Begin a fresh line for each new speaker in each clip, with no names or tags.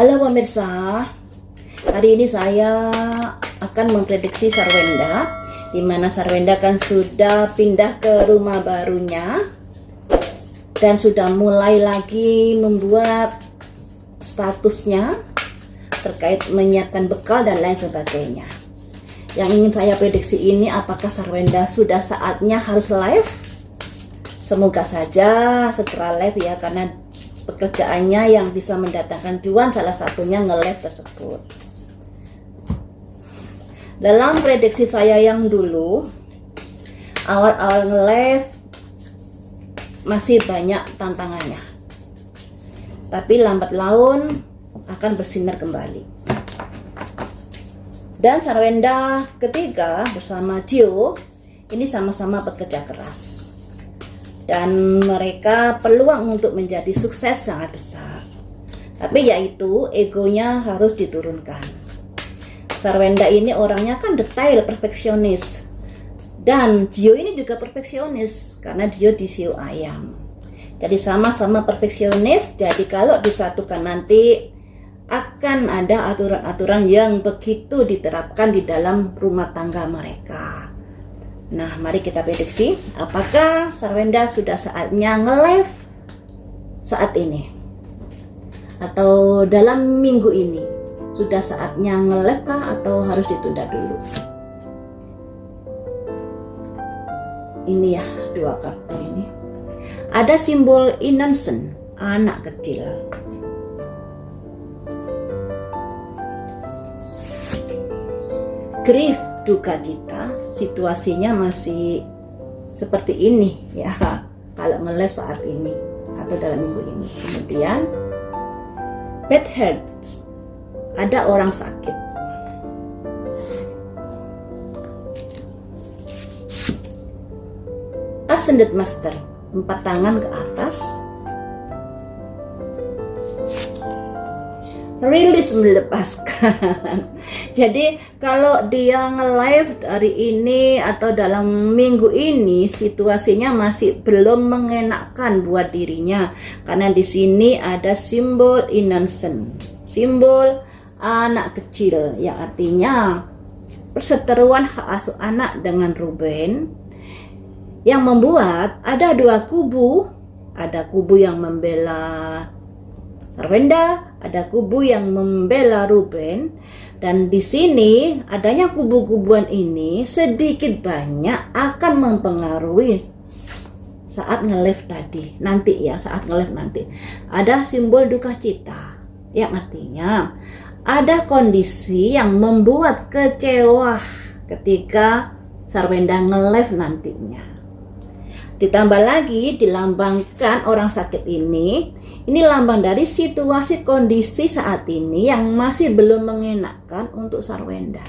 Halo pemirsa, hari ini saya akan memprediksi Sarwenda, di mana Sarwenda kan sudah pindah ke rumah barunya dan sudah mulai lagi membuat statusnya terkait menyiapkan bekal dan lain sebagainya. Yang ingin saya prediksi ini, apakah Sarwenda sudah saatnya harus live? Semoga saja segera live ya, karena pekerjaannya yang bisa mendatangkan cuan salah satunya nge-live tersebut. Dalam prediksi saya yang dulu, awal-awal nge-live masih banyak tantangannya, tapi lambat laun akan bersinar kembali. Dan Sarwenda ketiga bersama Gio ini sama-sama bekerja keras, dan mereka peluang untuk menjadi sukses sangat besar. Tapi yaitu egonya harus diturunkan. Sarwenda ini orangnya kan detail, perfeksionis, dan Gio ini juga perfeksionis karena Gio di siu ayam. Jadi sama-sama perfeksionis. Jadi kalau disatukan nanti akan ada aturan-aturan yang begitu diterapkan di dalam rumah tangga mereka. Nah, mari kita prediksi apakah Sarwenda sudah saatnya nge-live saat ini atau dalam minggu ini. Sudah saatnya nge-live kah atau harus ditunda dulu? Ini ya, dua kartu ini. Ada simbol innocent, anak kecil. Grief, duka cita, situasinya masih seperti ini ya kalau nge-live saat ini atau dalam minggu ini. Kemudian bad health, ada orang sakit. Ascended Master, 4 tangan ke atas. Rilis, melepaskan. Jadi kalau dia nge-live hari ini atau dalam minggu ini, situasinya masih belum mengenakan buat dirinya, karena di sini ada simbol innocent, simbol anak kecil, yang artinya perseteruan hak asuh anak dengan Ruben, yang membuat ada dua kubu. Ada kubu yang membela Sarwenda, ada kubu yang membela Ruben, dan di sini adanya kubu-kubuan ini sedikit banyak akan mempengaruhi saat nge-live tadi. Nanti ya, saat nge-live nanti ada simbol duka cita, yang artinya ada kondisi yang membuat kecewa ketika Sarwenda nge-live nantinya. Ditambah lagi dilambangkan orang sakit ini lambang dari situasi kondisi saat ini yang masih belum mengenakan untuk Sarwenda.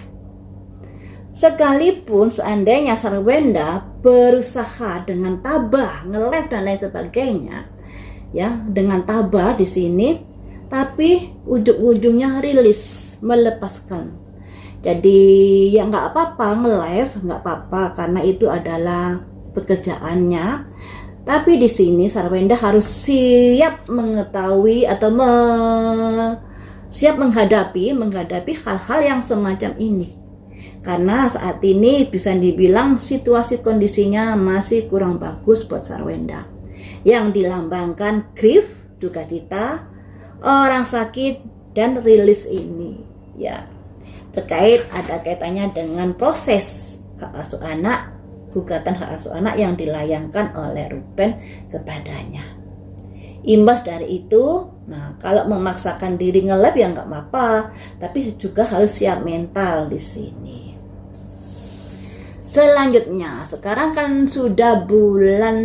Sekalipun seandainya Sarwenda berusaha dengan tabah nge-live dan lain sebagainya, ya dengan tabah di sini, tapi ujung-ujungnya rilis, melepaskan. Jadi ya nggak apa-apa nge-live, nggak apa-apa karena itu adalah pekerjaannya. Tapi di sini Sarwenda harus siap mengetahui atau siap menghadapi hal-hal yang semacam ini. Karena saat ini bisa dibilang situasi kondisinya masih kurang bagus buat Sarwenda. Yang dilambangkan grief, duka cita, orang sakit, dan rilis ini. Ya, terkait ada kaitannya dengan proses hak asuh anak, gugatan hak asuh anak yang dilayangkan oleh Ruben kepadanya. Imbas dari itu, nah kalau memaksakan diri nge-live ya nggak apa-apa, tapi juga harus siap mental di sini. Selanjutnya, sekarang kan sudah bulan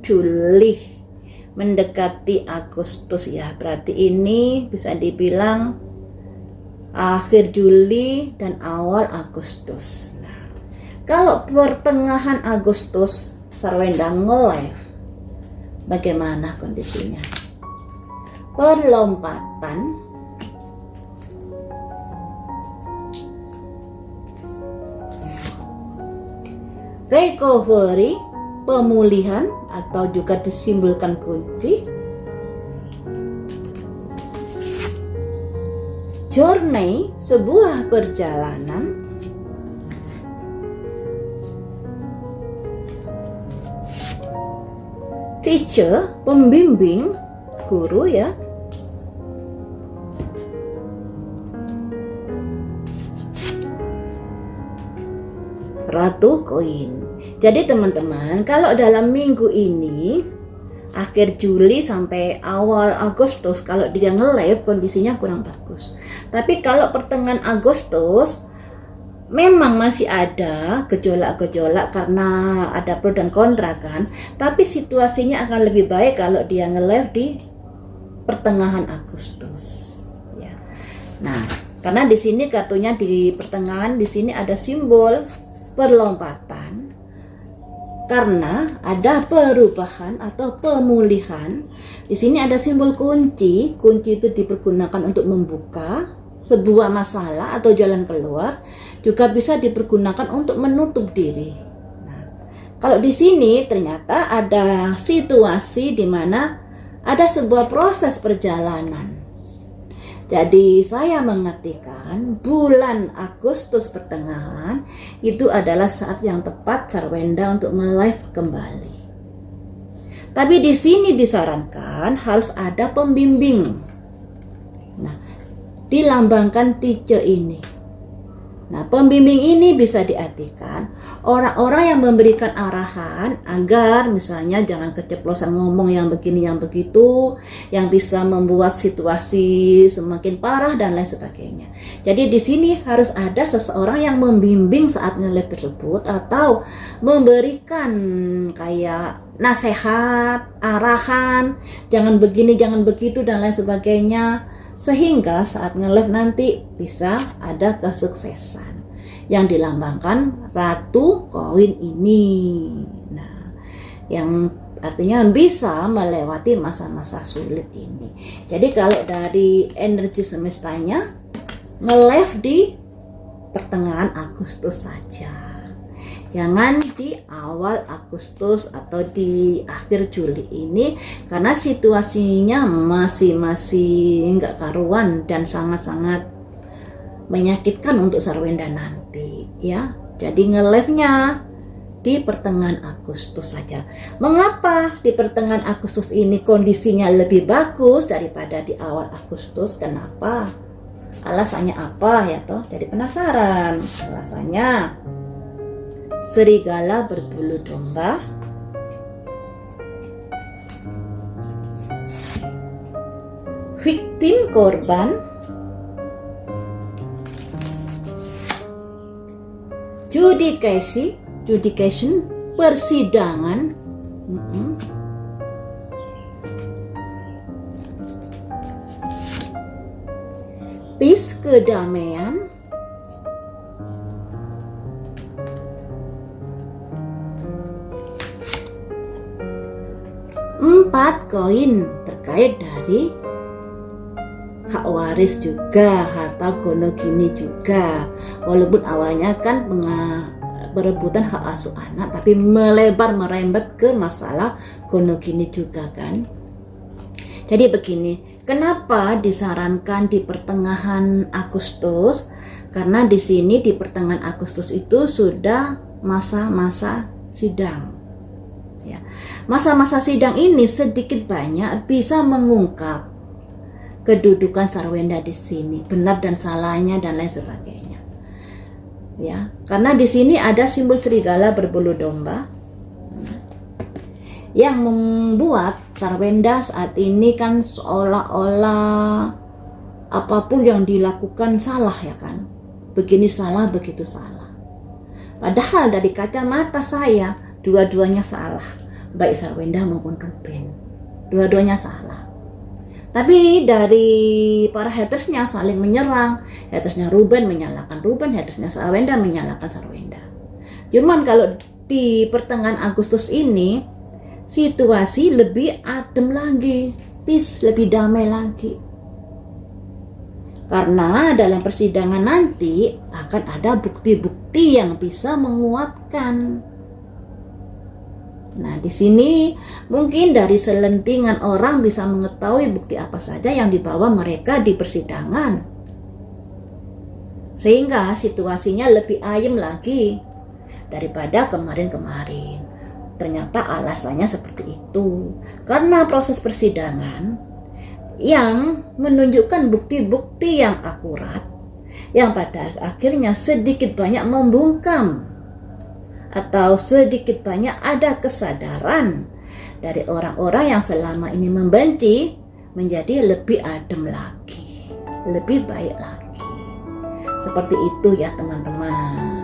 Juli mendekati Agustus ya, berarti ini bisa dibilang akhir Juli dan awal Agustus. Kalau pertengahan Agustus Sarwenda nge-live, bagaimana kondisinya? Perlompatan, recovery, pemulihan atau juga disimbolkan kunci, journey, sebuah perjalanan. Teacher, pembimbing, guru ya. Ratu koin. Jadi teman-teman, kalau dalam minggu ini akhir Juli sampai awal Agustus, kalau dia nge-live kondisinya kurang bagus. Tapi kalau pertengahan Agustus memang masih ada gejolak-gejolak karena ada pro dan kontra kan. Tapi situasinya akan lebih baik kalau dia nge-live di pertengahan Agustus. Ya. Nah, karena di sini kartunya di pertengahan, di sini ada simbol perlompatan. Karena ada perubahan atau pemulihan. Di sini ada simbol kunci. Kunci itu dipergunakan untuk membuka sebuah masalah atau jalan keluar. Juga bisa dipergunakan untuk menutup diri. Nah, kalau di sini ternyata ada situasi di mana ada sebuah proses perjalanan. Jadi saya mengartikan bulan Agustus pertengahan itu adalah saat yang tepat Sarwenda untuk nge-live kembali. Tapi di sini disarankan harus ada pembimbing. Nah, dilambangkan teacher ini. Nah, pembimbing ini bisa diartikan orang-orang yang memberikan arahan agar misalnya jangan keceplosan ngomong yang begini yang begitu, yang bisa membuat situasi semakin parah dan lain sebagainya. Jadi di sini harus ada seseorang yang membimbing saat nge-live tersebut atau memberikan kayak nasihat, arahan, jangan begini, jangan begitu dan lain sebagainya. Sehingga saat nge-live nanti bisa ada kesuksesan yang dilambangkan ratu koin ini. Nah, yang artinya bisa melewati masa-masa sulit ini. Jadi kalau dari energi semestanya nge-live di pertengahan Agustus saja. Jangan di awal Agustus atau di akhir Juli ini karena situasinya masih nggak karuan dan sangat-sangat menyakitkan untuk Sarwenda nanti ya. Jadi nge-live-nya di pertengahan Agustus saja. Mengapa di pertengahan Agustus ini kondisinya lebih bagus daripada di awal Agustus? Kenapa? Alasannya apa ya toh? Jadi penasaran. Alasannya serigala berbulu domba, victim korban, judication persidangan, peace kedamaian, empat koin terkait dari hak waris juga, harta gono gini juga. Walaupun awalnya kan berebutan hak asuh anak, tapi melebar merembet ke masalah gono gini juga kan. Jadi begini, kenapa disarankan di pertengahan Agustus? Karena di sini di pertengahan Agustus itu sudah masa-masa sidang. Ya. Masa-masa sidang ini sedikit banyak bisa mengungkap kedudukan Sarwenda di sini, benar dan salahnya dan lain sebagainya. Ya, karena di sini ada simbol serigala berbulu domba yang membuat Sarwenda saat ini kan seolah-olah apapun yang dilakukan salah ya kan. Begini salah, begitu salah. Padahal dari kacamata saya dua-duanya salah, baik Sarwenda maupun Ruben, dua-duanya salah. Tapi dari para hatersnya saling menyerang, hatersnya Ruben menyalahkan Ruben, hatersnya Sarwenda menyalahkan Sarwenda. Cuman kalau di pertengahan Agustus ini situasi lebih adem lagi, peace, lebih damai lagi. Karena dalam persidangan nanti akan ada bukti-bukti yang bisa menguatkan. Nah, di sini mungkin dari selentingan orang bisa mengetahui bukti apa saja yang dibawa mereka di persidangan. sehingga situasinya lebih ayem lagi daripada kemarin-kemarin. Ternyata alasannya seperti itu, karena proses persidangan yang menunjukkan bukti-bukti yang akurat, yang pada akhirnya sedikit banyak membungkam atau sedikit banyak ada kesadaran dari orang-orang yang selama ini membenci menjadi lebih adem lagi, lebih baik lagi. Seperti itu ya teman-teman.